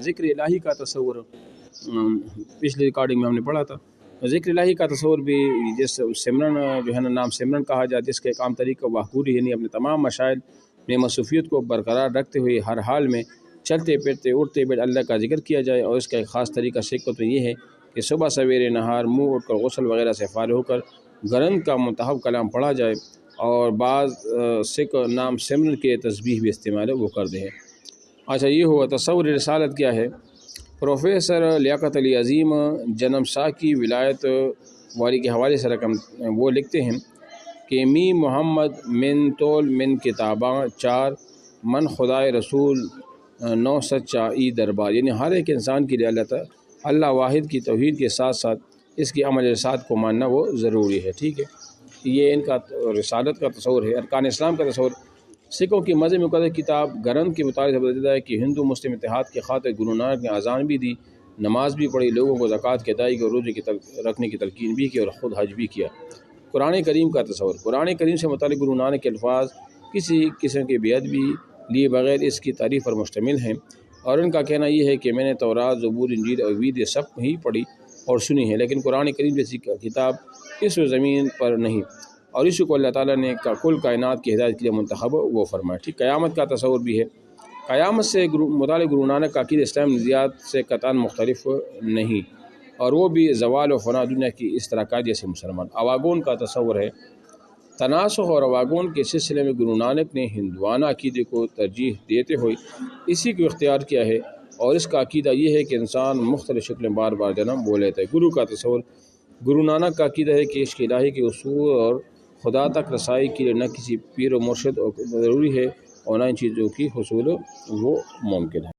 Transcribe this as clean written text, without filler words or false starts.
ذکر الہی کا تصور پچھلی ریکارڈنگ میں ہم نے پڑھا تھا. ذکر الہی کا تصور بھی جس سمرن جو ہے نا نام سمرن کہا جاتا ہے، جس کا ایک عام طریقہ واہگوری یعنی اپنے تمام مشاعل میں مصروفیت کو برقرار رکھتے ہوئے ہر حال میں چلتے پھرتے اٹھتے بیٹھ اللہ کا ذکر کیا جائے. اور اس کا ایک خاص طریقہ سکت میں یہ ہے کہ صبح سویرے نہار منہ اٹھ کر غسل وغیرہ سے فارغ ہو کر گرن کا منتخب کلام پڑھا جائے، اور بعض سکھ نام سمرن کے تسبیح بھی استعمال وہ کر دیں. اچھا یہ ہوا تصور رسالت کیا ہے. پروفیسر لیاقت علی عظیم جنم سا کی ولایت والی کے حوالے سے رقم وہ لکھتے ہیں کہ می محمد من طول من کتاباں 4 من خدائے رسول 9 سچا ای دربار. یعنی ہر ایک انسان کے لیے اللہ واحد کی توحید کے ساتھ ساتھ اس کی عمل رسالت کو ماننا وہ ضروری ہے. ٹھیک ہے، یہ ان کا رسالت کا تصور ہے. ارکان اسلام کا تصور. سکھوں کی مذہب مقدس کتاب گرنتھ کے مطالعے سے پتہ چلتا ہے کہ ہندو مسلم اتحاد کی خاطر گرو نانک نے اذان بھی دی، نماز بھی پڑھی، لوگوں کو زکوٰۃ کی ادائیگی اور روزے کی رکھنے کی تلقین بھی کی، اور خود حج بھی کیا. قرآن کریم کا تصور. قرآن کریم سے متعلق گرو نانک کے الفاظ کسی قسم کے بیعت بھی لیے بغیر اس کی تعریف پر مشتمل ہیں، اور ان کا کہنا یہ ہے کہ میں نے تورات، زبور، انجیل اور وید یہ سب ہی پڑھی اور سنی ہے، لیکن قرآن کریم جیسی کتاب اس زمین پر نہیں، اور اسی کو اللہ تعالیٰ نے کل کائنات کی ہدایت کے لیے منتخب وہ فرمایا. ٹھیک. قیامت کا تصور بھی ہے. قیامت سے متعلق گرو نانک کا عقیدہ اسلام نظریات سے قطعاً مختلف نہیں، اور وہ بھی زوال و فنا دنیا کی اس طرح کا جیسے مسلمان. اواگون کا تصور ہے. تناسخ اور اواگون کے سلسلے میں گرو نانک نے ہندوانہ عقیدے کو ترجیح دیتے ہوئے اسی کو اختیار کیا ہے، اور اس کا عقیدہ یہ ہے کہ انسان مختلف شکلیں بار بار جنم وہ لیتا ہے. گرو کا تصور. گرو نانک کا عقیدہ ہے کہ عشق الہی کے اصول اور خدا تک رسائی کے لیے نہ کسی پیر و مرشد ضروری ہے، اور نہ ان چیزوں کی حصول وہ ممکن ہے.